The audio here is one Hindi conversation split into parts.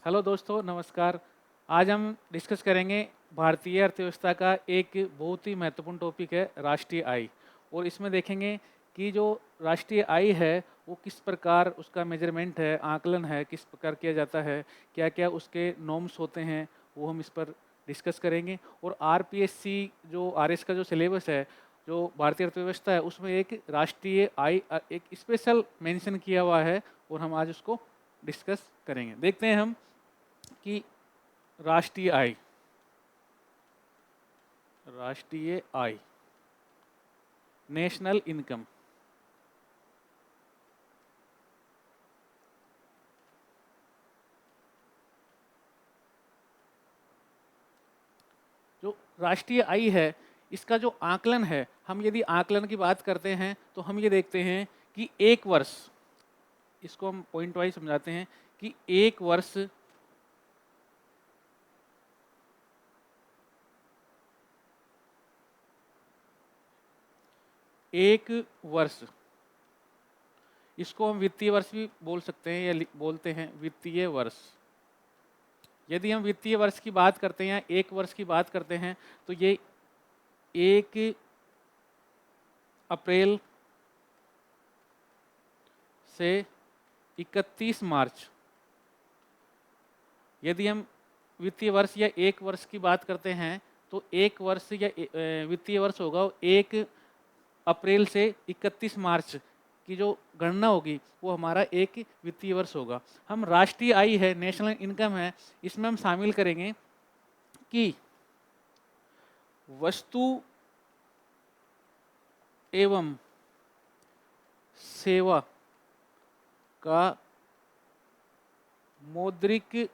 हेलो दोस्तों, नमस्कार। आज हम डिस्कस करेंगे भारतीय अर्थव्यवस्था का एक बहुत ही महत्वपूर्ण टॉपिक है राष्ट्रीय आय। और इसमें देखेंगे कि जो राष्ट्रीय आय है वो किस प्रकार उसका मेजरमेंट है, आकलन है, किस प्रकार किया जाता है, क्या क्या उसके नॉर्म्स होते हैं, वो हम इस पर डिस्कस करेंगे। और आरपीएससी जो आरएस का जो सिलेबस है, जो भारतीय अर्थव्यवस्था है, उसमें एक राष्ट्रीय आय एक स्पेशल मेंशन किया हुआ है और हम आज उसको डिस्कस करेंगे। देखते हैं हम कि राष्ट्रीय आय, राष्ट्रीय आय, नेशनल इनकम। जो राष्ट्रीय आय है, इसका जो आकलन है, हम यदि आकलन की बात करते हैं तो हम ये देखते हैं कि एक वर्ष, इसको हम पॉइंट वाइज समझाते हैं कि एक वर्ष, इसको हम वित्तीय वर्ष भी बोल सकते हैं या बोलते हैं वित्तीय वर्ष। यदि हम वित्तीय वर्ष की बात करते हैं या एक वर्ष की बात करते हैं तो ये 1 अप्रैल से 31 मार्च, यदि हम वित्तीय वर्ष या एक वर्ष की बात करते हैं तो एक वर्ष या वित्तीय वर्ष होगा 1 अप्रैल से 31 मार्च की जो गणना होगी वो हमारा एक वित्तीय वर्ष होगा। हम राष्ट्रीय आय है, नेशनल इनकम है, इसमें हम शामिल करेंगे कि वस्तु एवं सेवा का मौद्रिक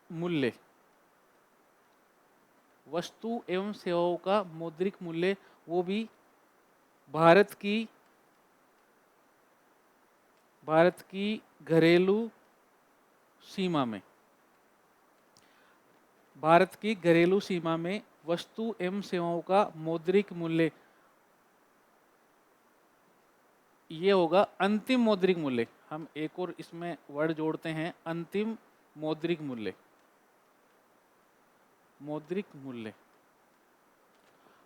मूल्य, वस्तु एवं सेवाओं का मौद्रिक मूल्य, वो भी भारत की घरेलू सीमा में, भारत की घरेलू सीमा में वस्तु एवं सेवाओं का मौद्रिक मूल्य, ये होगा अंतिम मौद्रिक मूल्य। हम एक और इसमें वर्ड जोड़ते हैं, अंतिम मौद्रिक मूल्य। मौद्रिक मूल्य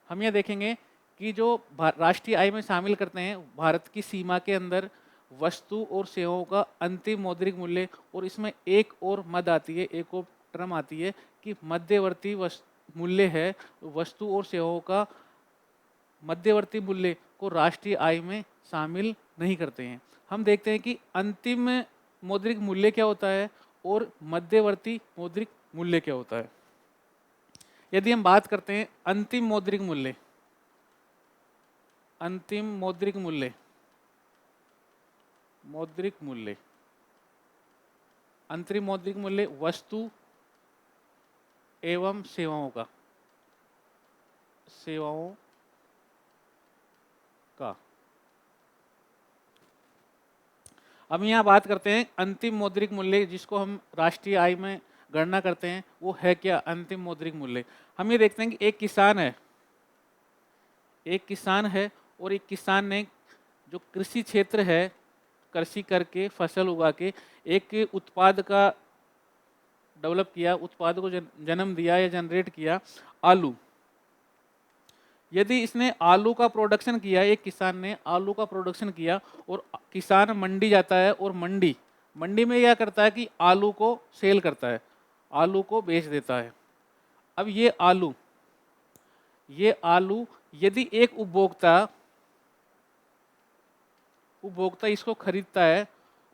हम यह देखेंगे कि जो राष्ट्रीय आय में शामिल करते हैं भारत की सीमा के अंदर वस्तु और सेवाओं का अंतिम मौद्रिक मूल्य, और इसमें एक और मद आती है, एक और टर्म आती है कि मध्यवर्ती मूल्य है। वस्तु और सेवाओं का मध्यवर्ती मूल्य को राष्ट्रीय आय में शामिल नहीं करते हैं। हम देखते हैं कि अंतिम मौद्रिक मूल्य क्या होता है और मध्यवर्ती मौद्रिक मूल्य क्या होता है। यदि हम बात करते हैं अंतिम मौद्रिक मूल्य, अंतिम मौद्रिक मूल्य, मौद्रिक मूल्य, अंतरिम मौद्रिक मूल्य वस्तु एवं सेवाओं का, सेवाओं का। अब यहाँ बात करते हैं अंतिम मौद्रिक मूल्य, जिसको हम राष्ट्रीय आय में गणना करते हैं, वो है क्या अंतिम मौद्रिक मूल्य। हम ये देखते हैं कि एक किसान है, एक किसान है और एक किसान ने जो कृषि क्षेत्र है, कृषि करके फसल उगा के एक उत्पाद का डेवलप किया, उत्पाद को जन्म दिया या जनरेट किया, आलू। यदि इसने आलू का प्रोडक्शन किया, एक किसान ने आलू का प्रोडक्शन किया और किसान मंडी जाता है और मंडी मंडी में क्या करता है कि आलू को सेल करता है, आलू को बेच देता है। अब ये आलू यदि एक उपभोक्ता इसको खरीदता है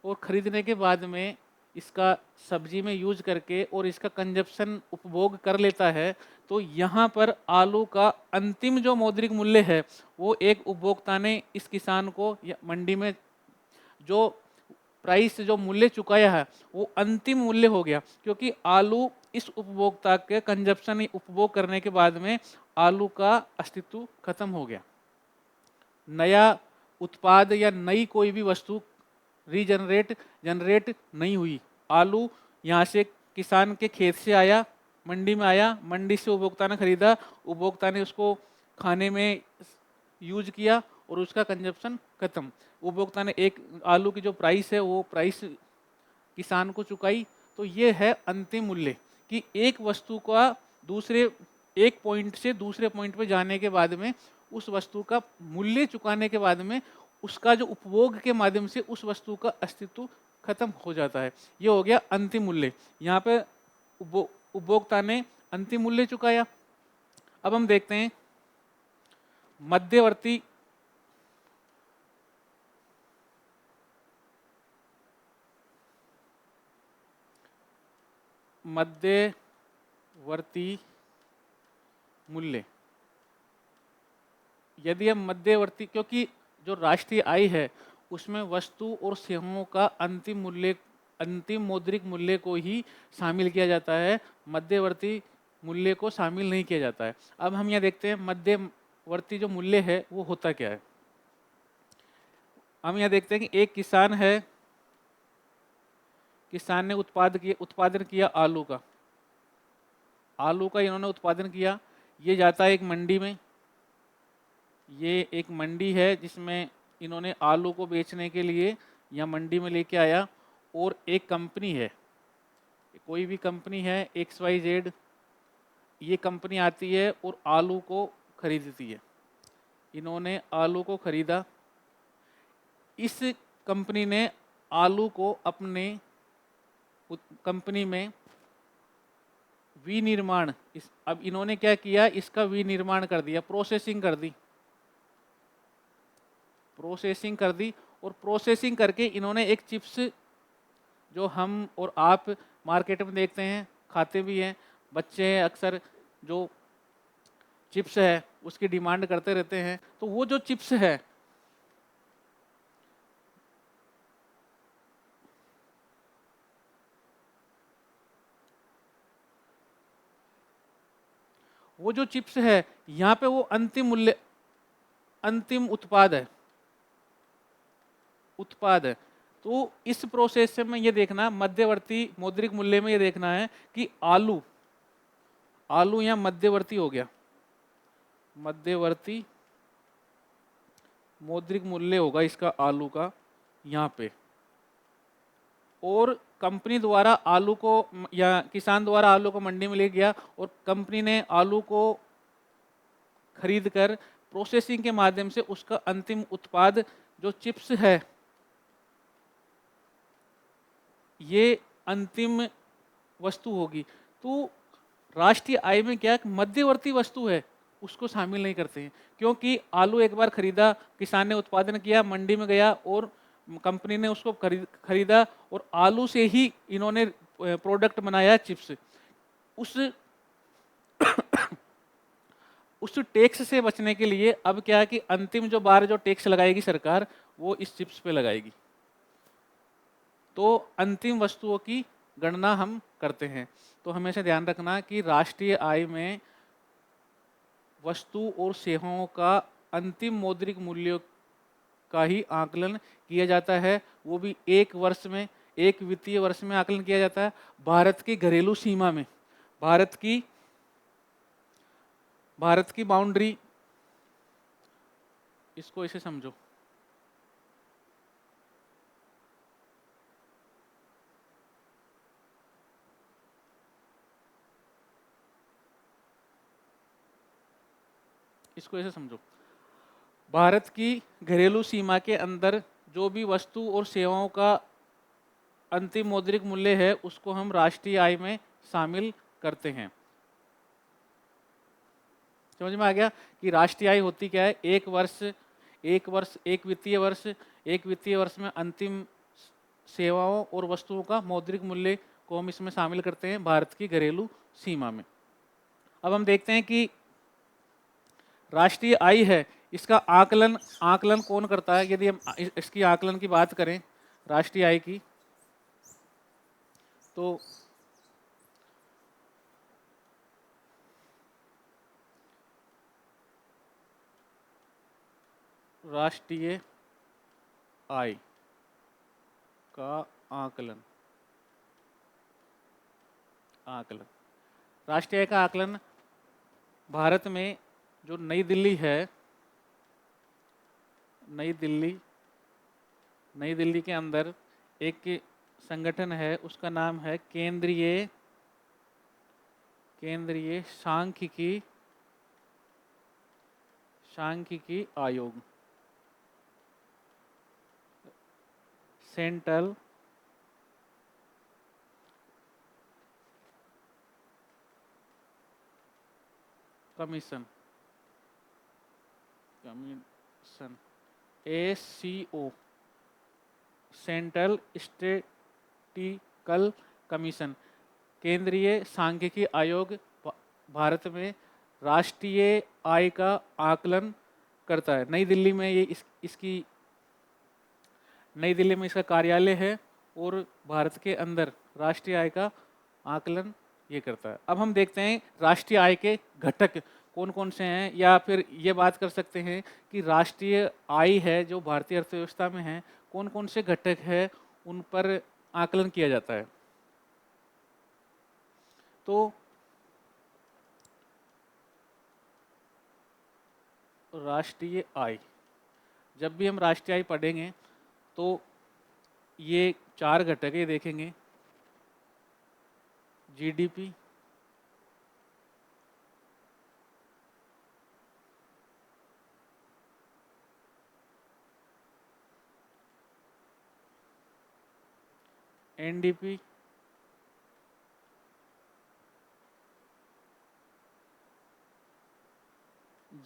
और खरीदने के बाद में इसका सब्जी में यूज करके और इसका कंजप्शन उपभोग कर लेता है, तो यहाँ पर आलू का अंतिम जो मौद्रिक मूल्य है वो एक उपभोक्ता ने इस किसान को मंडी में जो प्राइस, जो मूल्य चुकाया है, वो अंतिम मूल्य हो गया, क्योंकि आलू इस उपभोक्ता के कंजप्शन, उपभोग करने के बाद में आलू का अस्तित्व खत्म हो गया। नया उत्पाद या नई कोई भी वस्तु जनरेट नहीं हुई। आलू यहाँ से किसान के खेत से आया, मंडी में आया, मंडी से उपभोक्ता ने खरीदा, उपभोक्ता ने उसको खाने में यूज किया और उसका कंजप्शन खत्म। उपभोक्ता ने एक आलू की जो प्राइस है वो प्राइस किसान को चुकाई, तो ये है अंतिम मूल्य कि एक वस्तु का दूसरे एक पॉइंट से दूसरे पॉइंट पे जाने के बाद में उस वस्तु का मूल्य चुकाने के बाद में उसका जो उपभोग के माध्यम से उस वस्तु का अस्तित्व खत्म हो जाता है। ये हो गया अंतिम मूल्य। यहाँ पे उपभोक्ता ने अंतिम मूल्य चुकाया। अब हम देखते हैं मध्यवर्ती मूल्य। यदि हम मध्यवर्ती, क्योंकि जो राष्ट्रीय आय है उसमें वस्तु और सेवाओं का अंतिम मौद्रिक मूल्य को ही शामिल किया जाता है, मध्यवर्ती मूल्य को शामिल नहीं किया जाता है। अब हम यहाँ देखते हैं मध्यवर्ती जो मूल्य है वो होता क्या है। हम यहाँ देखते हैं कि एक किसान है, किसान ने उत्पादन किया आलू का इन्होंने उत्पादन किया। ये जाता है एक मंडी में, ये एक मंडी है जिसमें इन्होंने आलू को बेचने के लिए या मंडी में लेके आया। और एक कंपनी है, कोई भी कंपनी है XYZ, ये कंपनी आती है और आलू को खरीदती है। इन्होंने आलू को खरीदा, इस कंपनी ने आलू को अपने कंपनी में विनिर्माण, अब इन्होंने क्या किया, इसका विनिर्माण कर दिया, प्रोसेसिंग कर दी। और प्रोसेसिंग करके इन्होंने एक चिप्स, जो हम और आप मार्केट में देखते हैं, खाते भी हैं, बच्चे हैं अक्सर, जो चिप्स है उसकी डिमांड करते रहते हैं। तो वो जो चिप्स है, वो जो चिप्स है यहाँ पे वो अंतिम उत्पाद है। तो इस प्रोसेस से में ये देखना, मध्यवर्ती मौद्रिक मूल्य में ये देखना है कि आलू यहाँ मध्यवर्ती हो गया, मध्यवर्ती मौद्रिक मूल्य होगा इसका आलू का यहाँ पे। और कंपनी द्वारा आलू को, या किसान द्वारा आलू को मंडी में ले गया और कंपनी ने आलू को खरीद कर प्रोसेसिंग के माध्यम से उसका अंतिम उत्पाद जो चिप्स है, ये अंतिम वस्तु होगी। तो राष्ट्रीय आय में क्या मध्यवर्ती वस्तु है उसको शामिल नहीं करते हैं, क्योंकि आलू एक बार खरीदा, किसान ने उत्पादन किया, मंडी में गया और कंपनी ने उसको खरीदा और आलू से ही इन्होंने प्रोडक्ट बनाया चिप्स। उस टैक्स से बचने के लिए अब क्या है कि अंतिम जो टैक्स लगाएगी सरकार, वो इस चिप्स पे लगाएगी। तो अंतिम वस्तुओं की गणना हम करते हैं। तो हमेशा ध्यान रखना कि राष्ट्रीय आय में वस्तु और सेवाओं का अंतिम मौद्रिक मूल्यों का ही आकलन किया जाता है, वो भी एक वित्तीय वर्ष में आकलन किया जाता है। भारत की घरेलू सीमा में, भारत की बाउंड्री, इसको ऐसे समझो, भारत की घरेलू सीमा के अंदर जो भी वस्तु और सेवाओं का अंतिम मौद्रिक मूल्य है उसको हम राष्ट्रीय आय में शामिल करते हैं। समझ में आ गया कि राष्ट्रीय आय होती क्या है। एक वित्तीय वर्ष में अंतिम सेवाओं और वस्तुओं का मौद्रिक मूल्य को हम इसमें शामिल करते हैं भारत की घरेलू सीमा में। अब हम देखते हैं कि राष्ट्रीय आय है, इसका आकलन कौन करता है। यदि हम इसकी आकलन की बात करें राष्ट्रीय आय की, तो राष्ट्रीय आय का आकलन राष्ट्रीय आय का आकलन भारत में जो नई दिल्ली है, नई दिल्ली के अंदर एक संगठन है उसका नाम है केंद्रीय सांख्यिकी आयोग, central commission, ACO, central statical commission. केंद्रीय सांख्यिकी आयोग भारत में राष्ट्रीय आय का आकलन करता है। नई दिल्ली में ये नई दिल्ली में इसका कार्यालय है और भारत के अंदर राष्ट्रीय आय का आकलन ये करता है। अब हम देखते हैं राष्ट्रीय आय के घटक कौन कौन से हैं, या फिर ये बात कर सकते हैं कि राष्ट्रीय आय है जो भारतीय अर्थव्यवस्था में है, कौन कौन से घटक है उन पर आकलन किया जाता है। तो राष्ट्रीय आय, जब भी हम राष्ट्रीय आय पढ़ेंगे तो ये 4 घटक है देखेंगे। जीडीपी, एनडीपी,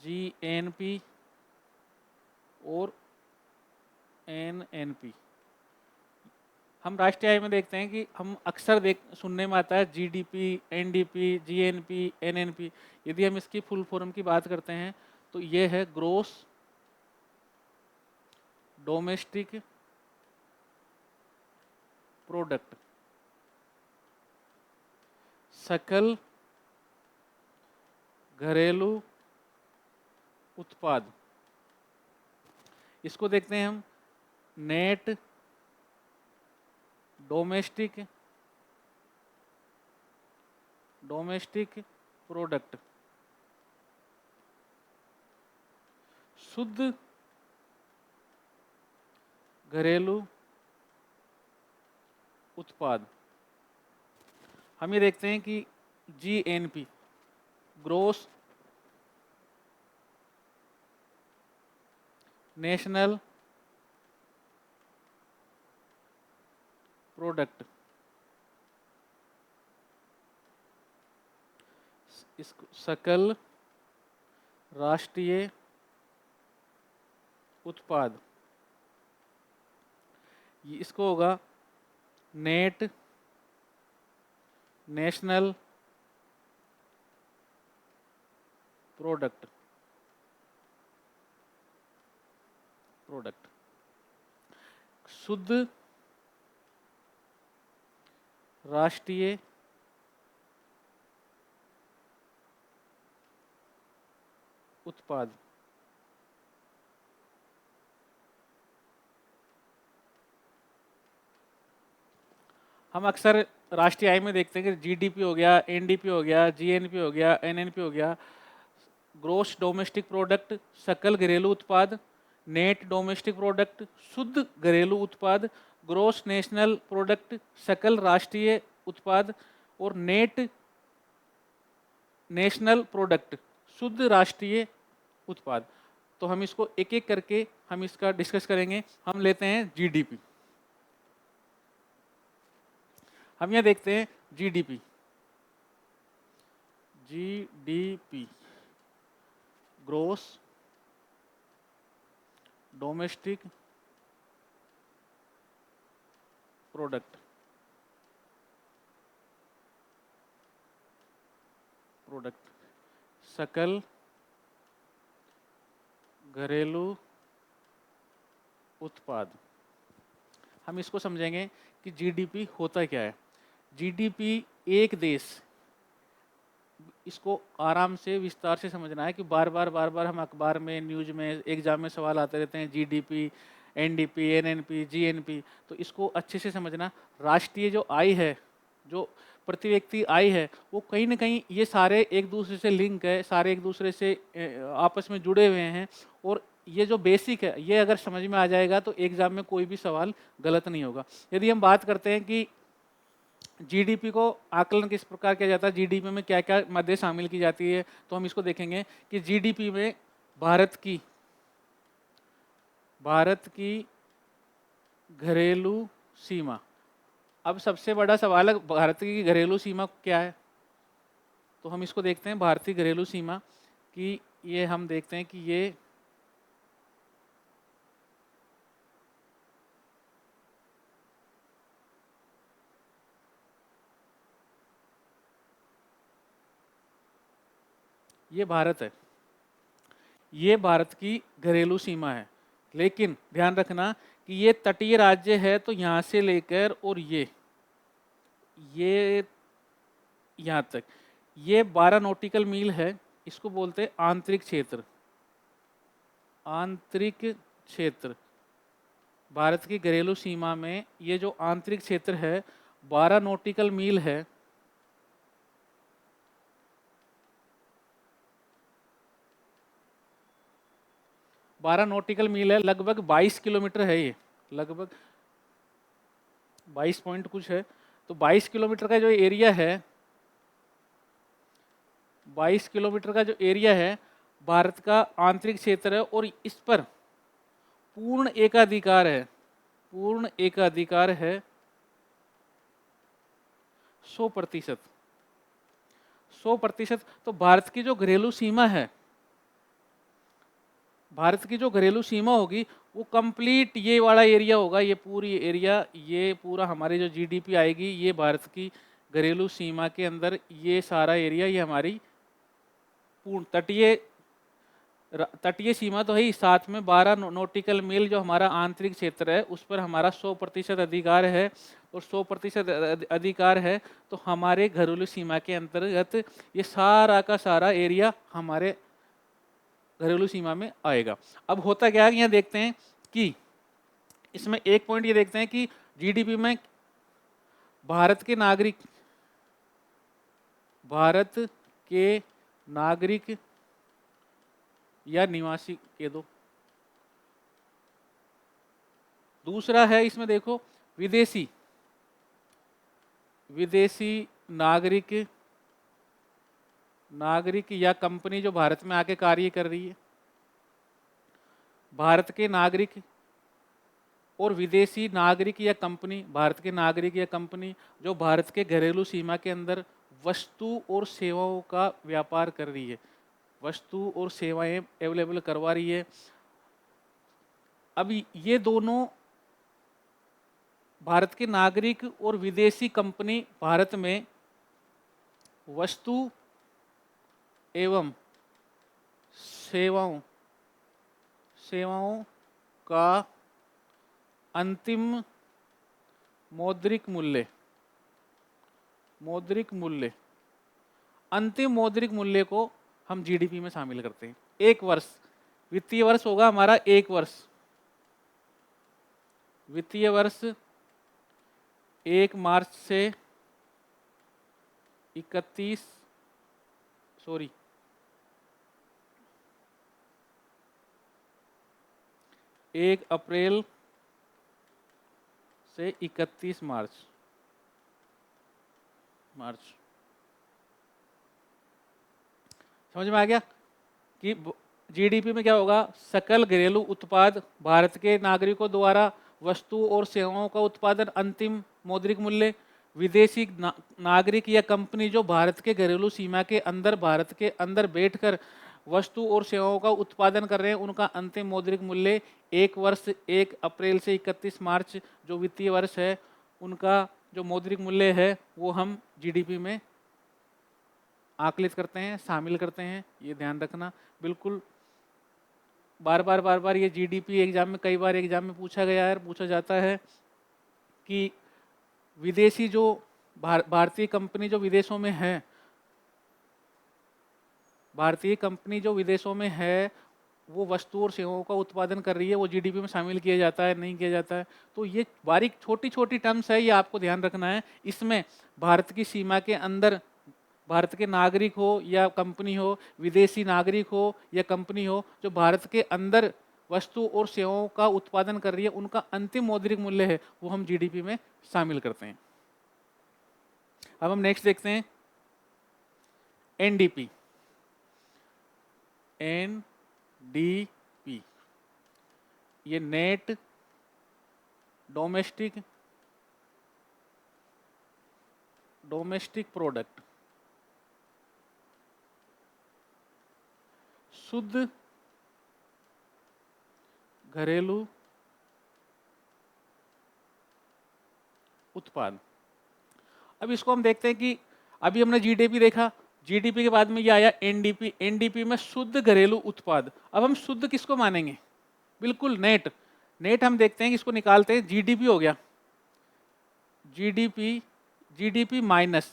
जीएनपी और एनएनपी। हम राष्ट्रीय आय में देखते हैं कि हम अक्सर सुनने में आता है जीडीपी, एनडीपी, जीएनपी, एनएनपी। यदि हम इसकी फुल फॉर्म की बात करते हैं तो ये है ग्रोस डोमेस्टिक प्रोडक्ट, सकल घरेलू उत्पाद। इसको देखते हैं हम नेट डोमेस्टिक प्रोडक्ट, शुद्ध घरेलू उत्पाद। हम ये देखते हैं कि जीएनपी, ग्रोस नेशनल प्रोडक्ट, सकल राष्ट्रीय उत्पाद। इसको होगा नेट नेशनल प्रोडक्ट, शुद्ध राष्ट्रीय उत्पाद। हम अक्सर राष्ट्रीय आय में देखते हैं कि जीडीपी हो गया, एनडीपी हो गया, जीएनपी हो गया, एनएनपी हो गया, ग्रोस डोमेस्टिक प्रोडक्ट, सकल घरेलू उत्पाद, नेट डोमेस्टिक प्रोडक्ट, शुद्ध घरेलू उत्पाद, ग्रोस नेशनल प्रोडक्ट, सकल राष्ट्रीय उत्पाद, और नेट नेशनल प्रोडक्ट, शुद्ध राष्ट्रीय उत्पाद। तो हम इसको एक एक करके हम इसका डिस्कस करेंगे। हम लेते हैं जीडीपी। हम यहाँ देखते हैं जीडीपी, ग्रोस डोमेस्टिक प्रोडक्ट, सकल घरेलू उत्पाद। हम इसको समझेंगे कि जीडीपी होता क्या है। जीडीपी एक देश, इसको आराम से विस्तार से समझना है कि बार बार हम अखबार में, न्यूज में, एग्जाम में सवाल आते रहते हैं जीडीपी, एनडीपी, एनएनपी, जीएनपी। तो इसको अच्छे से समझना। राष्ट्रीय जो आय है, जो प्रति व्यक्ति आय है, वो कहीं ना कहीं ये सारे एक दूसरे से लिंक है, सारे एक दूसरे से आपस में जुड़े हुए हैं। और ये जो बेसिक है ये अगर समझ में आ जाएगा तो एग्जाम में कोई भी सवाल गलत नहीं होगा। यदि हम बात करते हैं कि जीडीपी को आकलन किस प्रकार किया जाता है, जीडीपी में क्या क्या मददें शामिल की जाती है, तो हम इसको देखेंगे कि जीडीपी में भारत की घरेलू सीमा। अब सबसे बड़ा सवाल है भारत की घरेलू सीमा क्या है, तो हम इसको देखते हैं भारतीय घरेलू सीमा की। ये हम देखते हैं कि ये भारत है, ये भारत की घरेलू सीमा है। लेकिन ध्यान रखना कि ये तटीय राज्य है, तो यहाँ से लेकर और ये यहाँ तक ये 12 नॉटिकल मील है। इसको बोलते हैं आंतरिक क्षेत्र। आंतरिक क्षेत्र भारत की घरेलू सीमा में ये जो आंतरिक क्षेत्र है 12 नॉटिकल मील है। बारह नॉटिकल मील है, लगभग 22 किलोमीटर है। ये लगभग 22 पॉइंट कुछ है। तो 22 किलोमीटर का जो एरिया है, 22 किलोमीटर का जो एरिया है भारत का आंतरिक क्षेत्र है, और इस पर पूर्ण एकाधिकार है। पूर्ण एकाधिकार है 100%। 100%। तो भारत की जो घरेलू सीमा है, भारत की जो घरेलू सीमा होगी वो कंप्लीट ये वाला एरिया होगा। ये पूरी एरिया, ये पूरा हमारी जो जीडीपी आएगी, ये भारत की घरेलू सीमा के अंदर ये सारा एरिया, ये हमारी पूर्ण तटीय सीमा तो है ही, साथ में 12 नॉटिकल मील जो हमारा आंतरिक क्षेत्र है उस पर हमारा 100% अधिकार है। और 100% अधिकार है तो हमारे घरेलू सीमा के अंतर्गत ये सारा का सारा एरिया हमारे घरेलू सीमा में आएगा। अब होता क्या है, यहाँ देखते हैं कि इसमें एक पॉइंट ये देखते हैं कि जीडीपी में भारत के नागरिक या निवासी के दो। दूसरा है इसमें देखो विदेशी नागरिक या कंपनी जो भारत में आके कार्य कर रही है। भारत के नागरिक और विदेशी नागरिक या कंपनी, भारत के नागरिक या कंपनी जो भारत के घरेलू सीमा के अंदर वस्तु और सेवाओं का व्यापार कर रही है, वस्तु और सेवाएं अवेलेबल करवा रही है। अब ये दोनों भारत के नागरिक और विदेशी कंपनी भारत में वस्तु एवं सेवाओं का अंतिम मौद्रिक मूल्य अंतिम मौद्रिक मूल्य को हम जीडीपी में शामिल करते हैं। एक वर्ष, वित्तीय वर्ष होगा हमारा, एक वर्ष वित्तीय वर्ष 1 मार्च से 1 अप्रैल से 31 मार्च। समझ में आ गया कि जीडीपी में क्या होगा, सकल घरेलू उत्पाद भारत के नागरिकों द्वारा वस्तु और सेवाओं का उत्पादन, अंतिम मौद्रिक मूल्य, विदेशी नागरिक या कंपनी जो भारत के घरेलू सीमा के अंदर, भारत के अंदर बैठकर वस्तु और सेवाओं का उत्पादन कर रहे हैं, उनका अंतिम मौद्रिक मूल्य। एक वर्ष 1 अप्रैल से 31 मार्च जो वित्तीय वर्ष है उनका जो मौद्रिक मूल्य है वो हम जीडीपी में आकलित करते हैं, शामिल करते हैं। ये ध्यान रखना बिल्कुल। बार बार ये जीडीपी एग्जाम में, कई बार एग्जाम में पूछा जाता है कि विदेशी जो भारतीय कंपनी जो विदेशों में है, भारतीय कंपनी जो विदेशों में है वो वस्तु और सेवाओं का उत्पादन कर रही है, वो जीडीपी में शामिल किया जाता है, नहीं किया जाता है। तो ये बारीक छोटी छोटी टर्म्स है, ये आपको ध्यान रखना है। इसमें भारत की सीमा के अंदर भारत के नागरिक हो या कंपनी हो, विदेशी नागरिक हो या कंपनी हो, जो भारत के अंदर वस्तु और सेवाओं का उत्पादन कर रही है उनका अंतिम मौद्रिक मूल्य है, वो हम जीडीपी में शामिल करते हैं। अब हम नेक्स्ट देखते हैं एनडीपी। एनडीपी ये नेट डोमेस्टिक प्रोडक्ट, शुद्ध घरेलू उत्पाद। अब इसको हम देखते हैं कि अभी हमने जीडीपी देखा, जीडीपी के बाद में ये आया एनडीपी। एनडीपी में शुद्ध घरेलू उत्पाद। अब हम शुद्ध किसको मानेंगे? बिल्कुल नेट। नेट हम देखते हैं कि इसको निकालते हैं, जीडीपी हो गया, जीडीपी, जीडीपी माइनस,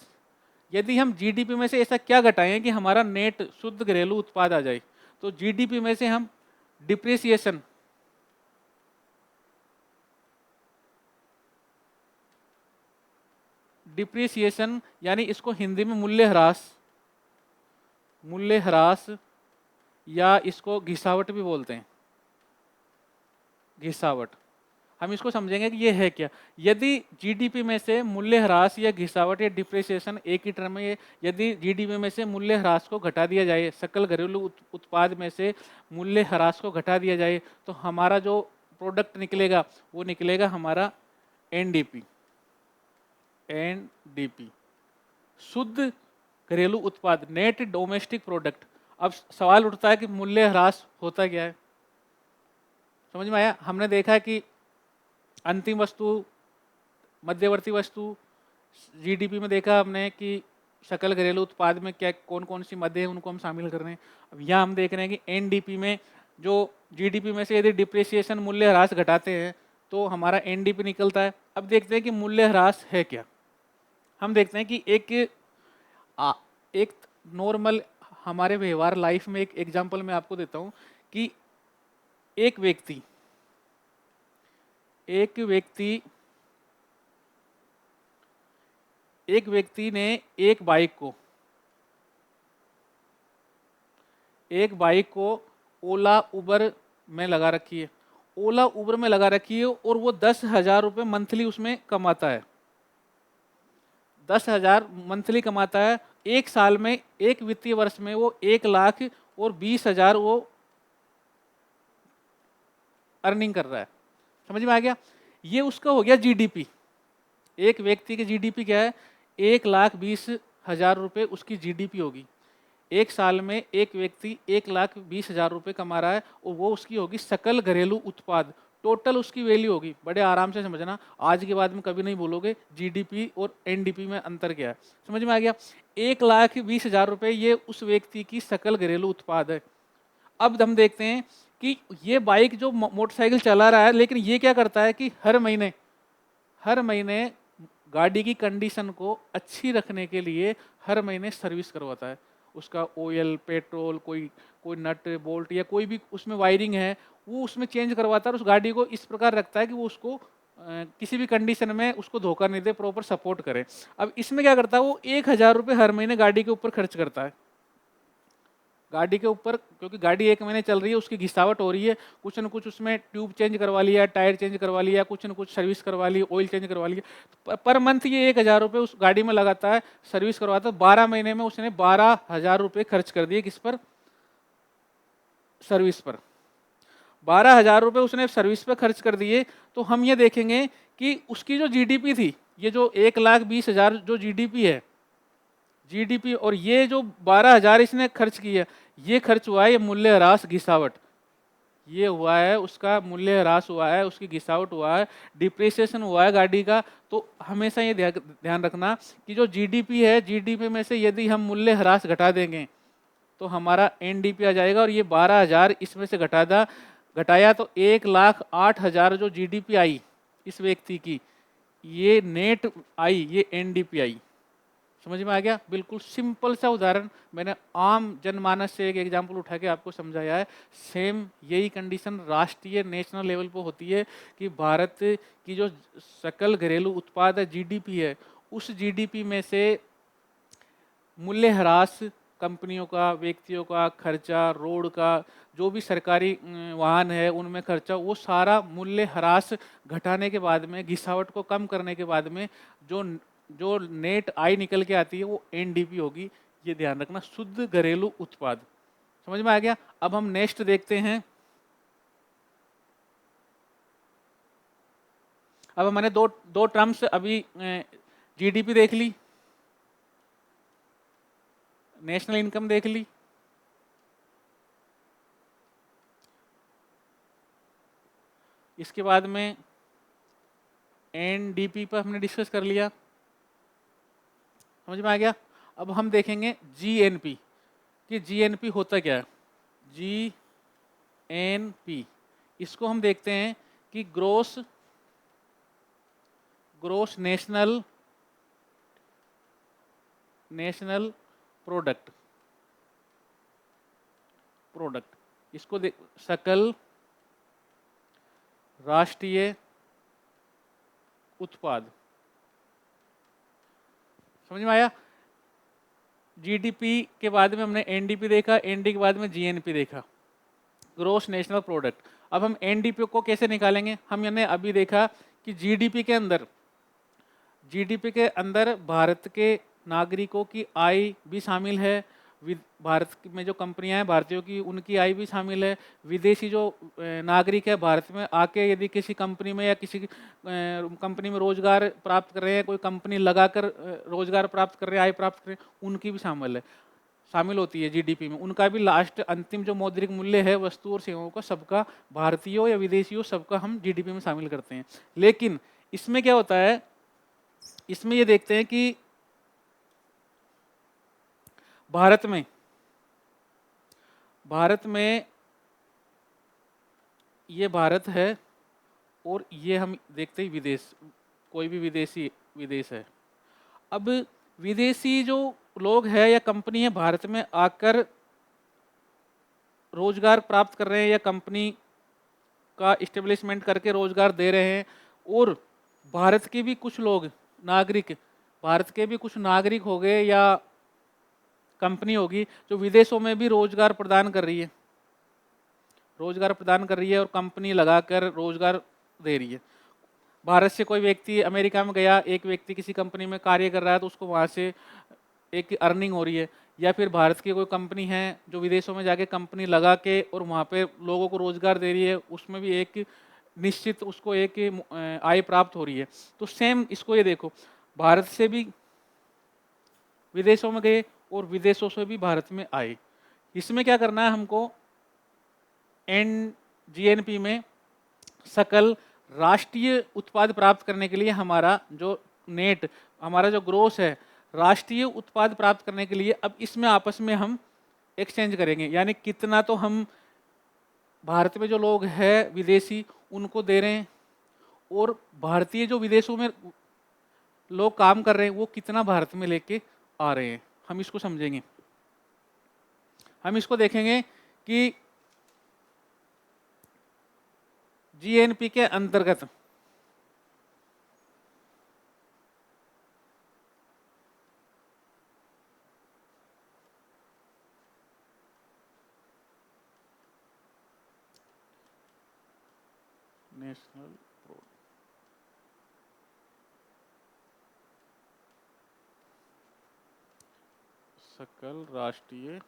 यदि हम जीडीपी में से ऐसा क्या घटाएं कि हमारा नेट शुद्ध घरेलू उत्पाद आ जाए, तो जीडीपी में से हम डिप्रिसिएशन, डिप्रिसिएशन यानी इसको हिंदी में मूल्यह्रास, मूल्यह्रास या इसको घिसावट भी बोलते हैं, घिसावट। हम इसको समझेंगे कि ये है क्या। यदि जीडीपी में से मूल्यह्रास या घिसावट या डिप्रिसिएशन एक ही टर्म है, यदि जीडीपी में से मूल्यह्रास को घटा दिया जाए, सकल घरेलू उत्पाद में से मूल्यह्रास को घटा दिया जाए, तो हमारा जो प्रोडक्ट निकलेगा वो निकलेगा हमारा एनडीपी। एनडीपी शुद्ध घरेलू उत्पाद, नेट डोमेस्टिक प्रोडक्ट। अब सवाल उठता है कि मूल्यह्रास होता क्या है? समझ में आया? हमने देखा कि अंतिम वस्तु, मध्यवर्ती वस्तु, जीडीपी में देखा हमने कि सकल घरेलू उत्पाद में क्या कौन कौन सी मध्य है, उनको हम शामिल कर रहे हैं। अब यहाँ हम देख रहे हैं कि एनडीपी में जो जीडीपी में से यदि डिप्रिसिएशन मूल्यह्रास घटाते हैं तो हमारा एनडीपी निकलता है। अब देखते हैं कि मूल्यह्रास है क्या। हम देखते हैं कि एक नॉर्मल हमारे व्यवहार लाइफ में एक एग्जांपल मैं आपको देता हूँ कि एक व्यक्ति ने एक बाइक को ओला उबर में लगा रखी है, ओला उबर में लगा रखी है और वो 10,000 रुपये मंथली उसमें कमाता है, 10,000 मंथली कमाता है। एक साल में, एक वित्तीय वर्ष में वो 1,20,000 वो अर्निंग कर रहा है। समझ में आ गया? ये उसका हो गया जीडीपी। एक व्यक्ति की जीडीपी क्या है? 1,20,000 रुपये उसकी जीडीपी होगी। एक साल में एक व्यक्ति 1,20,000 रुपये कमा रहा है और वो उसकी होगी सकल घरेलू उत्पाद, टोटल उसकी वैल्यू होगी। बड़े आराम से समझना, आज के बाद में कभी नहीं बोलोगे जीडीपी और एनडीपी में अंतर क्या है। समझ में आ गया? 1,20,000 रुपये ये उस व्यक्ति की सकल घरेलू उत्पाद है। अब हम देखते हैं कि ये बाइक जो मोटरसाइकिल चला रहा है, लेकिन ये क्या करता है कि हर महीने गाड़ी की कंडीशन को अच्छी रखने के लिए हर महीने सर्विस करवाता है। उसका ऑयल, पेट्रोल, कोई नट बोल्ट या कोई भी उसमें वायरिंग है वो उसमें चेंज करवाता है और उस गाड़ी को इस प्रकार रखता है कि वो उसको किसी भी कंडीशन में उसको धोखा नहीं दे, प्रॉपर सपोर्ट करे। अब इसमें क्या करता है, वो 1,000 रुपये हर महीने गाड़ी के ऊपर खर्च करता है, गाड़ी के ऊपर, क्योंकि गाड़ी एक महीने चल रही है, उसकी घिसावट हो रही है, कुछ न कुछ उसमें ट्यूब चेंज करवा लिया, टायर चेंज करवा लिया, कुछ न कुछ सर्विस करवा ली, ऑयल चेंज करवा लिया। पर मंथ ये 1,000 रुपये उस गाड़ी में लगाता है, सर्विस करवाता है। 12 महीने में उसने 12,000 रुपये खर्च कर दिए। किस पर? सर्विस पर। 12,000 रुपये उसने सर्विस पर खर्च कर दिए। तो हम ये देखेंगे कि उसकी जो जीडीपी थी, ये जो 1,20,000 जो जीडीपी है, जीडीपी, और ये जो 12,000 इसने खर्च किया, ये खर्च हुआ है, ये मूल्यह्रास घिसावट, ये हुआ है, उसका मूल्यह्रास हुआ है, उसकी घिसावट हुआ है, डिप्रिसिएशन हुआ है गाड़ी का। तो हमेशा ये ध्यान रखना कि जो जीडीपी है, जीडीपी में से यदि हम मूल्यह्रास घटा देंगे तो हमारा एनडीपी आ जाएगा, और ये 12,000 इसमें से घटाया तो 1,08,000 जो जीडीपी आई इस व्यक्ति की, ये नेट आई, ये एनडीपी आई। समझ में आ गया? बिल्कुल सिंपल सा उदाहरण मैंने आम जनमानस से एक एग्जाम्पल उठा के आपको समझाया है। सेम यही कंडीशन राष्ट्रीय, नेशनल लेवल पर होती है कि भारत की जो सकल घरेलू उत्पाद है, जीडीपी है, उस जीडीपी में से मूल्यह्रास कंपनियों का, व्यक्तियों का खर्चा, रोड का, जो भी सरकारी वाहन है उनमें खर्चा, वो सारा मूल्य ह्रास घटाने के बाद में, घिसावट को कम करने के बाद में जो जो नेट आय निकल के आती है वो एनडीपी होगी। ये ध्यान रखना, शुद्ध घरेलू उत्पाद। समझ में आ गया? अब हम नेक्स्ट देखते हैं। अब मैंने दो दो टर्म्स अभी जीडीपी देख ली, नेशनल इनकम देख ली, इसके बाद में एनडीपी पर हमने डिस्कस कर लिया। समझ में आ गया? अब हम देखेंगे जीएनपी कि जीएनपी होता क्या है। जीएनपी इसको हम देखते हैं कि ग्रोस ग्रोस नेशनल प्रोडक्ट इसको सकल राष्ट्रीय उत्पाद। समझ में आया? जीडीपी के बाद में हमने एनडीपी देखा, एनडी के बाद में जीएनपी देखा, ग्रोस नेशनल प्रोडक्ट। अब हम एनडीपी को कैसे निकालेंगे? हमने अभी देखा कि जीडीपी के अंदर भारत के नागरिकों की आय भी शामिल है, भारत में जो कंपनियां हैं भारतीयों की उनकी आय भी शामिल है, विदेशी जो नागरिक है भारत में आके यदि किसी कंपनी में या किसी कंपनी में रोजगार प्राप्त कर रहे हैं, कोई कंपनी लगाकर रोजगार प्राप्त कर रहे हैं, आय प्राप्त कर रहे हैं, उनकी भी शामिल होती है जीडीपी में। उनका भी लास्ट अंतिम जो मौद्रिक मूल्य है वस्तु और सेवाओं का, सबका, भारतीयों या विदेशियों सबका हम जीडीपी में शामिल करते हैं। लेकिन इसमें क्या होता है, इसमें ये देखते हैं कि भारत में ये भारत है और ये हम देखते ही विदेश, कोई भी विदेश है। अब विदेशी जो लोग हैं या कंपनी है भारत में आकर रोजगार प्राप्त कर रहे हैं या कंपनी का इस्टेब्लिशमेंट करके रोजगार दे रहे हैं, और भारत के भी कुछ लोग नागरिक, भारत के भी कुछ नागरिक हो गए या कंपनी होगी जो विदेशों में भी रोजगार प्रदान कर रही है, और कंपनी लगाकर रोजगार दे रही है। भारत से कोई व्यक्ति अमेरिका में गया, एक व्यक्ति किसी कंपनी में कार्य कर रहा है तो उसको वहाँ से एक अर्निंग हो रही है, या फिर भारत की कोई कंपनी है जो विदेशों में जाके कंपनी लगा के और वहाँ पे लोगों को रोजगार दे रही है, उसमें भी एक निश्चित उसको एक आय प्राप्त हो रही है। तो सेम इसको ये देखो, भारत से भी विदेशों में गए और विदेशों से भी भारत में आए। इसमें क्या करना है हमको, जीएनपी में सकल राष्ट्रीय उत्पाद प्राप्त करने के लिए हमारा जो नेट, हमारा जो ग्रोस है, राष्ट्रीय उत्पाद प्राप्त करने के लिए अब इसमें आपस में हम एक्सचेंज करेंगे, यानी कितना तो हम भारत में जो लोग हैं विदेशी उनको दे रहे हैं, और भारतीय जो विदेशों में लोग काम कर रहे हैं वो कितना भारत में लेके आ रहे हैं, हम इसको समझेंगे। हम इसको देखेंगे कि जीएनपी के अंतर्गत नेशनल सकल राष्ट्रीय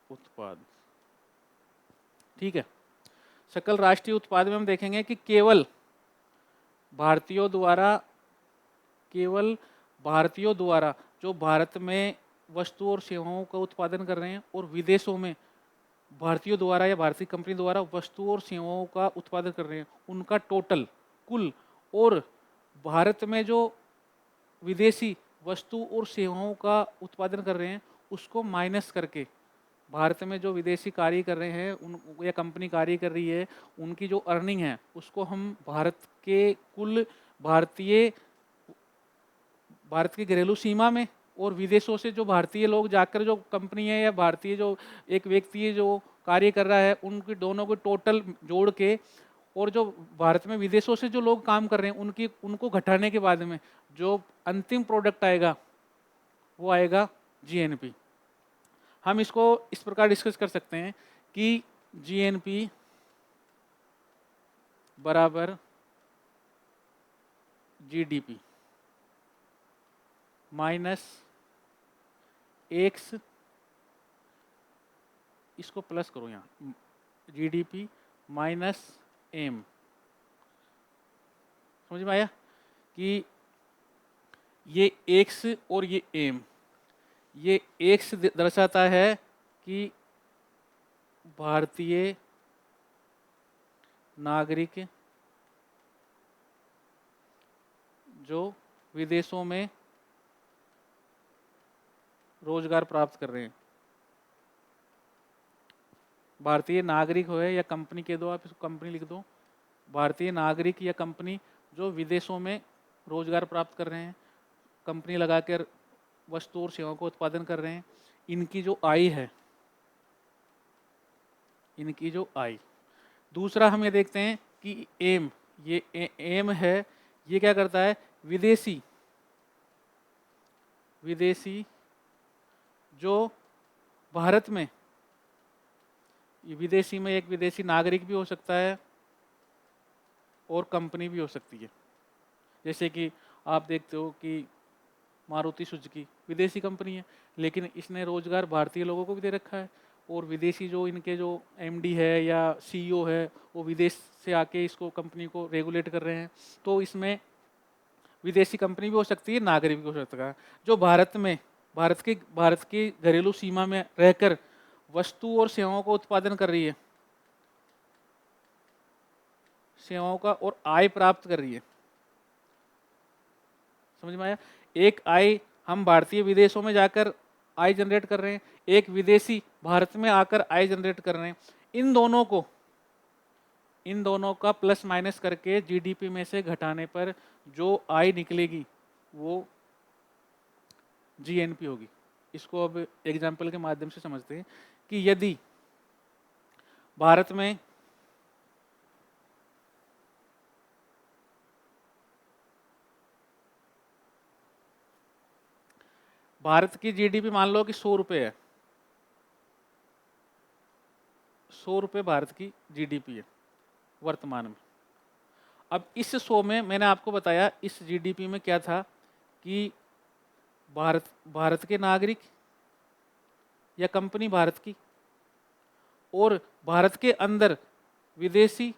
उत्पाद, ठीक है। सकल राष्ट्रीय उत्पाद में हम देखेंगे कि केवल भारतीयों द्वारा जो भारत में वस्तु और सेवाओं का उत्पादन कर रहे हैं, और विदेशों में भारतीयों द्वारा या भारतीय कंपनी द्वारा वस्तु और सेवाओं का उत्पादन कर रहे हैं, उनका टोटल कुल, और भारत में जो विदेशी वस्तु और सेवाओं का उत्पादन कर रहे हैं उसको माइनस करके, भारत में जो विदेशी कार्य कर रहे हैं उन या कंपनी कार्य कर रही है उनकी जो अर्निंग है उसको हम भारत के कुल भारत की घरेलू सीमा में, और विदेशों से जो भारतीय लोग जाकर जो कंपनी है या भारतीय जो एक व्यक्ति है जो कार्य कर रहा है उनकी दोनों को टोटल जोड़ के, और जो भारत में विदेशों से जो लोग काम कर रहे हैं उनको घटाने के बाद में जो अंतिम प्रोडक्ट आएगा वो आएगा जीएनपी। हम इसको इस प्रकार डिस्कस कर सकते हैं कि जीएनपी बराबर जीडीपी माइनस एक्स, इसको प्लस करो यहाँ, जीडीपी माइनस एम। समझ में आया कि ये एक्स और ये एम, ये एक्स दर्शाता है कि भारतीय नागरिक जो विदेशों में रोजगार प्राप्त कर रहे हैं। भारतीय नागरिक हो या कंपनी कह दो, आप इसको कंपनी लिख दो, भारतीय नागरिक या कंपनी जो विदेशों में रोजगार प्राप्त कर रहे हैं, कंपनी लगाकर वस्तु और सेवाओं का उत्पादन कर रहे हैं, इनकी जो आय है, इनकी जो आय। दूसरा हम ये देखते हैं कि एम, ये एम है, ये क्या करता है, विदेशी जो भारत में, ये विदेशी में एक विदेशी नागरिक भी हो सकता है और कंपनी भी हो सकती है। जैसे कि आप देखते हो कि मारुति सुजुकी विदेशी कंपनी है, लेकिन इसने रोजगार भारतीय लोगों को भी दे रखा है, और विदेशी जो इनके जो एमडी है या सीईओ है वो विदेश से आके इसको कंपनी को रेगुलेट कर रहे हैं। तो इसमें विदेशी कंपनी भी हो सकती है, नागरिक भी हो सकता है। जो भारत में भारत की घरेलू सीमा में रहकर वस्तु और सेवाओं का उत्पादन कर रही है, सेवाओं का और आय प्राप्त कर रही है। समझ में आया? एक आय हम भारतीय विदेशों में जाकर आय जनरेट कर रहे हैं, एक विदेशी भारत में आकर आय जनरेट कर रहे हैं। इन दोनों का प्लस माइनस करके जीडीपी में से घटाने पर जो आय निकलेगी वो जीएनपी होगी। इसको अब एग्जाम्पल के माध्यम से समझते हैं कि यदि भारत में भारत की जीडीपी मान लो कि 100 रुपये है, 100 रुपये भारत की जीडीपी है वर्तमान में। अब इस 100 में मैंने आपको बताया इस जीडीपी में क्या था कि भारत के नागरिक या कंपनी भारत की, और भारत के अंदर विदेशी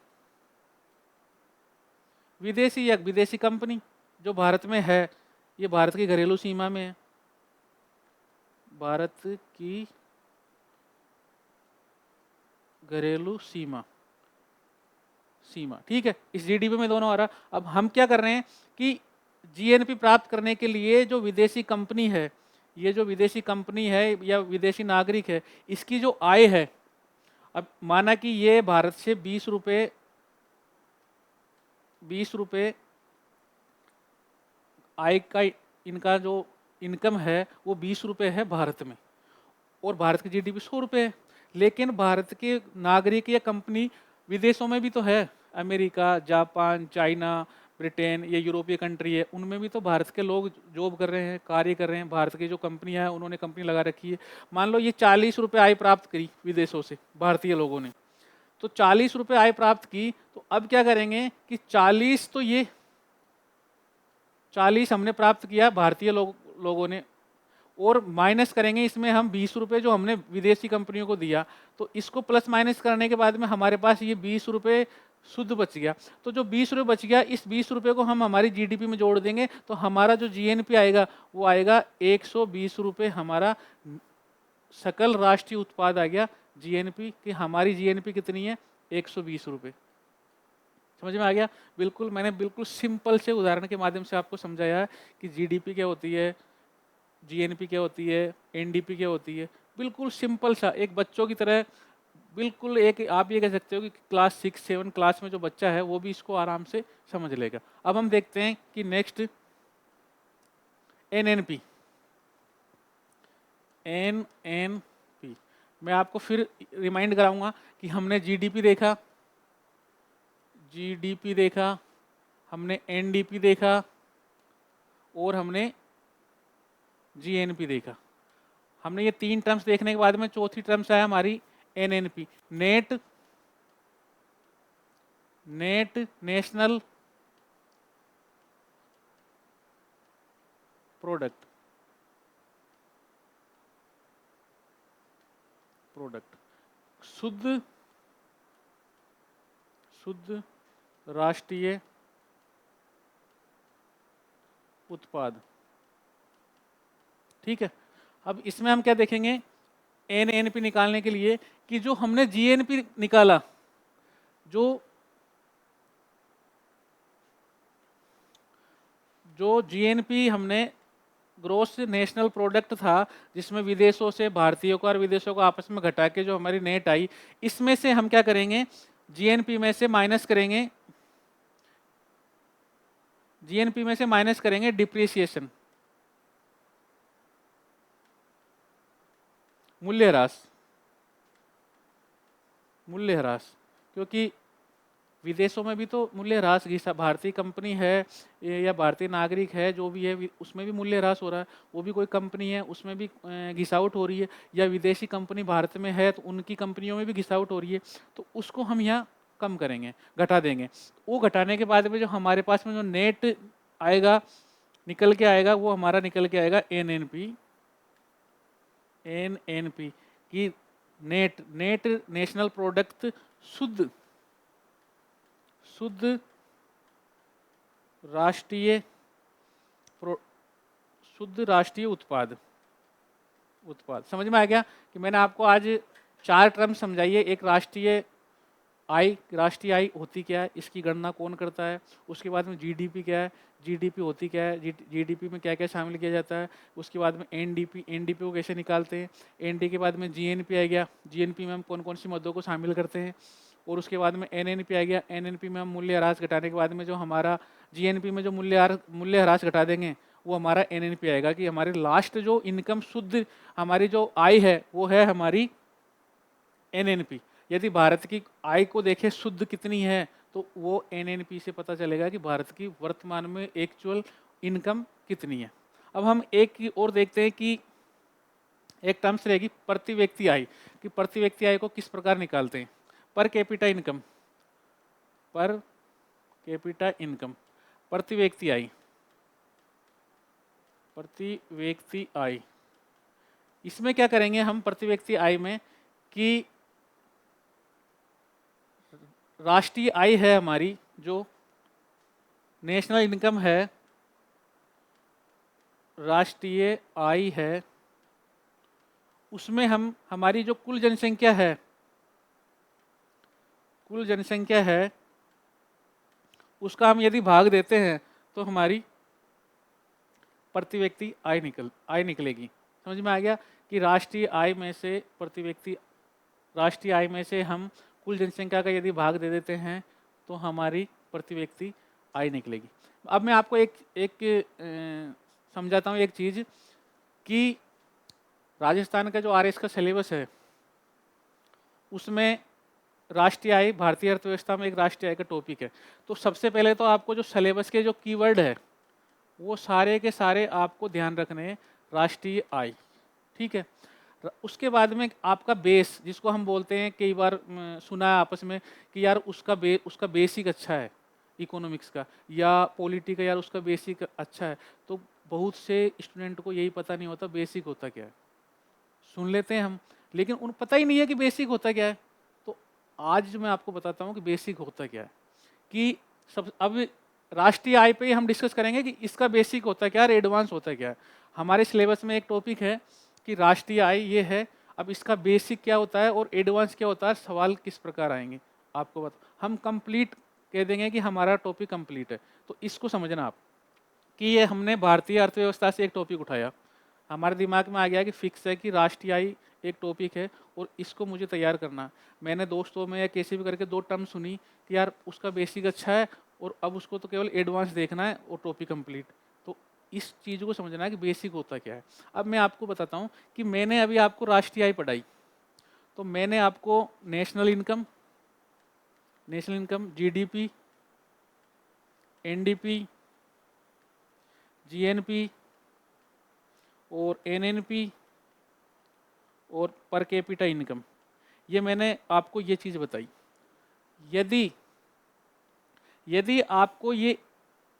या विदेशी कंपनी जो भारत में है, ये भारत की घरेलू सीमा में है, भारत की घरेलू सीमा, ठीक है। इस जीडीपी में दोनों आ रहा। अब हम क्या कर रहे हैं कि जीएनपी प्राप्त करने के लिए जो विदेशी कंपनी है, ये जो विदेशी कंपनी है या विदेशी नागरिक है, इसकी जो आय है, अब माना कि ये भारत से 20 रुपये आय का इनका जो इनकम है वो 20 रुपये है भारत में, और भारत की जीडीपी 100 रुपये है। लेकिन भारत के नागरिक या कंपनी विदेशों में भी तो है, अमेरिका, जापान, चाइना, ब्रिटेन, ये यूरोपीय कंट्री है, उनमें भी तो भारत के लोग जॉब कर रहे हैं, कार्य कर रहे हैं। भारत की जो कंपनियां हैं उन्होंने कंपनी लगा रखी है। मान लो ये 40 रुपये आय प्राप्त करी विदेशों से भारतीय लोगों ने, तो 40 रुपये आय प्राप्त की, तो अब क्या करेंगे कि 40 तो ये 40 हमने प्राप्त किया भारतीय लोगों ने, और माइनस करेंगे इसमें हम 20 रुपये जो हमने विदेशी कंपनियों को दिया, तो इसको प्लस माइनस करने के बाद में हमारे पास ये 20 रुपये शुद्ध बच गया। तो जो 20 रुपये बच गया, इस 20 रुपये को हम हमारी जीडीपी में जोड़ देंगे, तो हमारा जो जीएनपी आएगा वो आएगा 120 रुपये। हमारा सकल राष्ट्रीय उत्पाद आ गया जीएनपी, कि हमारी जीएनपी कितनी है, 120 रुपये। समझ में आ गया? बिल्कुल, मैंने बिल्कुल सिंपल से उदाहरण के माध्यम से आपको समझाया कि जीडीपी क्या होती है, जीएनपी क्या होती है, एनडीपी क्या होती है। बिल्कुल सिंपल सा, एक बच्चों की तरह, बिल्कुल एक आप ये कह सकते हो कि क्लास 6-7 क्लास में जो बच्चा है वो भी इसको आराम से समझ लेगा। अब हम देखते हैं कि नेक्स्ट एनएनपी। एनएनपी मैं आपको फिर रिमाइंड कराऊंगा कि हमने जीडीपी देखा, हमने एनडीपी देखा, और हमने जीएनपी देखा। हमने ये 3 टर्म्स देखने के बाद में चौथी टर्म्स है हमारी एनएनपी, नेट नेशनल प्रोडक्ट। शुद्ध राष्ट्रीय उत्पाद। ठीक है, अब इसमें हम क्या देखेंगे, एनएनपी निकालने के लिए कि जो हमने जीएनपी निकाला, जो जीएनपी हमने ग्रोस नेशनल प्रोडक्ट था, जिसमें विदेशों से भारतीयों को और विदेशों को आपस में घटा के जो हमारी नेट आई, इसमें से हम क्या करेंगे, जीएनपी में से माइनस करेंगे, डिप्रिसिएशन, मूल्यह्रास, क्योंकि विदेशों में भी तो मूल्यह्रास, भारतीय कंपनी है या भारतीय नागरिक है जो भी है, उसमें भी मूल्यह्रास हो रहा है। वो भी कोई कंपनी है, उसमें भी घिसावट हो रही है, या विदेशी कंपनी भारत में है तो उनकी कंपनियों में भी घिसावट हो रही है, तो उसको हम यहाँ कम करेंगे, घटा देंगे। वो घटाने के बाद में जो हमारे पास में जो नेट आएगा, निकल के आएगा, वो हमारा निकल के आएगा एनएनपी की नेट नेशनल प्रोडक्ट, शुद्ध राष्ट्रीय उत्पाद। समझ में आ गया कि मैंने आपको आज 4 टर्म समझाई है। एक राष्ट्रीय आय होती क्या है, इसकी गणना कौन करता है। उसके बाद में जीडीपी क्या है, जीडीपी होती क्या है, जीडीपी में क्या क्या शामिल किया जाता है। उसके बाद में एनडीपी को कैसे निकालते हैं। एनडी के बाद में जीएनपी आ गया, जीएनपी में हम कौन कौन सी मदों को शामिल करते हैं। और उसके बाद में एनएनपी आ गया, एनएनपी में हम मूल्यह्रास घटाने के बाद में जो हमारा जीएनपी में जो मूल्यह्रास घटा देंगे, वो हमारा एनएनपी आएगा, कि हमारी लास्ट जो इनकम, शुद्ध हमारी जो आय है, वो है हमारी एनएनपी। यदि भारत की आय को देखें शुद्ध कितनी है, तो वो एनएनपी से पता चलेगा कि भारत की वर्तमान में एक्चुअल इनकम कितनी है। अब हम एक की और देखते हैं कि एक टर्म्स रहेगी प्रति व्यक्ति आय, कि प्रति व्यक्ति आय को किस प्रकार निकालते हैं। पर कैपिटा इनकम, प्रति व्यक्ति आय। इसमें क्या करेंगे हम प्रति व्यक्ति आय में, कि राष्ट्रीय आय है हमारी, जो नेशनल इनकम है, राष्ट्रीय आय है, उसमें हम हमारी जो कुल जनसंख्या है, उसका हम यदि भाग देते हैं तो हमारी प्रति व्यक्ति आय निकलेगी। समझ में आ गया कि राष्ट्रीय आय में से हम कुल जनसंख्या का यदि भाग दे देते हैं तो हमारी प्रति व्यक्ति आय निकलेगी। अब मैं आपको एक समझाता हूँ एक चीज़, कि राजस्थान का जो आरएस का सिलेबस है, उसमें राष्ट्रीय आय भारतीय अर्थव्यवस्था में एक राष्ट्रीय आय का टॉपिक है। तो सबसे पहले तो आपको जो सिलेबस के जो कीवर्ड है, वो सारे के सारे आपको ध्यान रखने हैं, राष्ट्रीय आय। ठीक है, उसके बाद में आपका बेस, जिसको हम बोलते हैं, कई बार सुना है आपस में कि यार उसका बेसिक अच्छा है इकोनॉमिक्स का, या पॉलिटी का, यार उसका बेसिक अच्छा है। तो बहुत से स्टूडेंट को यही पता नहीं होता बेसिक होता क्या है। सुन लेते हैं हम, लेकिन उन्हें पता ही नहीं है कि बेसिक होता क्या है। तो आज जो मैं आपको बताता हूँ कि बेसिक होता क्या है, कि अब राष्ट्रीय आय पे हम डिस्कस करेंगे कि इसका बेसिक होता क्या है, एडवांस होता क्या है। हमारे सिलेबस में एक टॉपिक है कि राष्ट्रीय आय ये है, अब इसका बेसिक क्या होता है और एडवांस क्या होता है, सवाल किस प्रकार आएंगे आपको बता। हम कंप्लीट कह देंगे कि हमारा टॉपिक कंप्लीट है। तो इसको समझना आप, कि ये हमने भारतीय अर्थव्यवस्था से एक टॉपिक उठाया, हमारे दिमाग में आ गया कि फिक्स है कि राष्ट्रीय आय एक टॉपिक है और इसको मुझे तैयार करना। मैंने दोस्तों में या कैसे भी करके 2 टर्म सुनी कि यार उसका बेसिक अच्छा है और अब उसको तो केवल एडवांस देखना है और टॉपिक कंप्लीट। तो इस चीज़ को समझना है कि बेसिक होता क्या है। अब मैं आपको बताता हूँ कि मैंने अभी आपको राष्ट्रीय आय पढ़ाई, तो मैंने आपको national income, GDP, NDP, GNP और एनएनपी और पर कैपिटा इनकम। ये मैंने आपको ये चीज़ बताई। यदि यदि आपको ये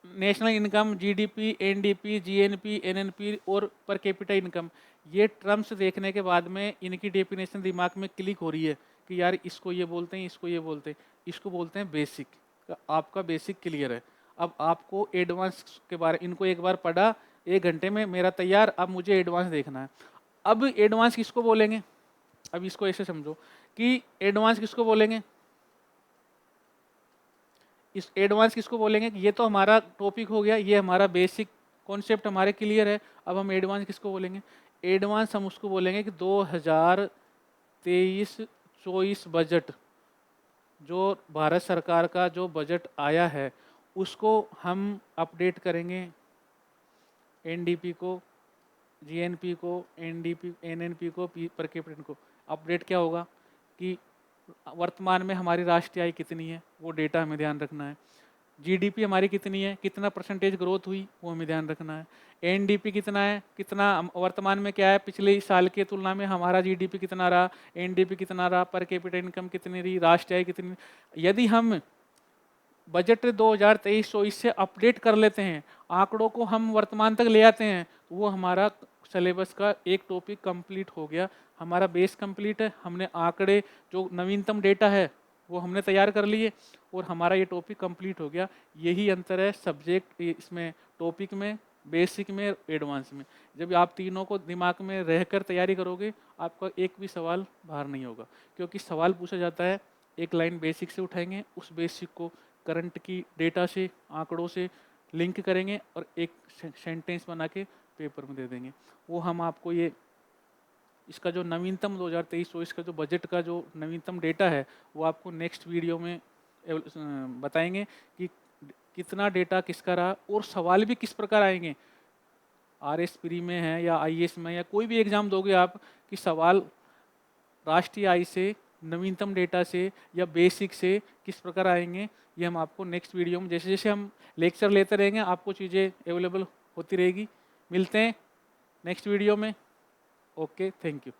national income, GDP, NDP, GNP, NNP और पर कैपिटा इनकम, ये टर्म्स देखने के बाद में इनकी डेफिनेशन दिमाग में क्लिक हो रही है कि यार इसको ये बोलते हैं, इसको ये बोलते हैं, इसको बोलते हैं बेसिक। आपका बेसिक क्लियर है। अब आपको एडवांस के बारे, इनको एक बार पढ़ा 1 घंटे में मेरा तैयार, अब मुझे एडवांस देखना है। अब एडवांस किसको बोलेंगे? अब इसको ऐसे समझो कि एडवांस किसको बोलेंगे? इस एडवांस किसको बोलेंगे? ये तो हमारा टॉपिक हो गया, ये हमारा बेसिक कॉन्सेप्ट हमारे क्लियर है। अब हम एडवांस किसको बोलेंगे? एडवांस हम उसको बोलेंगे कि 2023-24 बजट, जो भारत सरकार का जो बजट आया है उसको हम अपडेट करेंगे। एनडीपी को, जीएनपी को, एनडीपी, एनएनपी को, पर कैपिटा को अपडेट क्या होगा कि वर्तमान में हमारी राष्ट्रीय आय कितनी है, वो डेटा हमें ध्यान रखना है। जीडीपी हमारी कितनी है, कितना परसेंटेज ग्रोथ हुई, वो हमें ध्यान रखना है। एनडीपी कितना है, कितना वर्तमान में क्या है, पिछले साल के तुलना में हमारा जीडीपी कितना रहा, एनडीपी कितना रहा, पर कैपिटा इनकम कितनी रही, राष्ट्रीय आय कितनी। यदि हम बजट 2023-24 से अपडेट कर लेते हैं, आंकड़ों को हम वर्तमान तक ले आते हैं, तो वो हमारा सिलेबस का एक टॉपिक कंप्लीट हो गया, हमारा बेस कंप्लीट है। हमने आंकड़े, जो नवीनतम डेटा है वो हमने तैयार कर लिए और हमारा ये टॉपिक कंप्लीट हो गया। यही अंतर है सब्जेक्ट इसमें, टॉपिक में, बेसिक में, एडवांस में। जब आप तीनों को दिमाग में रहकर तैयारी करोगे, आपका एक भी सवाल बाहर नहीं होगा, क्योंकि सवाल पूछा जाता है, एक लाइन बेसिक से उठाएंगे, उस बेसिक को करंट की डेटा से, आंकड़ों से लिंक करेंगे और एक सेंटेंस बना के पेपर में दे देंगे। वो हम आपको ये, इसका जो नवीनतम 2023-24 का जो बजट का जो नवीनतम डेटा है, वो आपको नेक्स्ट वीडियो में बताएंगे कि कितना डेटा किसका रहा और सवाल भी किस प्रकार आएंगे। आरएस प्री में है या आईएएस में या कोई भी एग्जाम दोगे आप, कि सवाल राष्ट्रीय आय से, नवीनतम डेटा से या बेसिक से किस प्रकार आएंगे, ये हम आपको नेक्स्ट वीडियो में, जैसे जैसे हम लेक्चर लेते रहेंगे, आपको चीज़ें अवेलेबल होती रहेगी। मिलते हैं नेक्स्ट वीडियो में। Okay, thank you.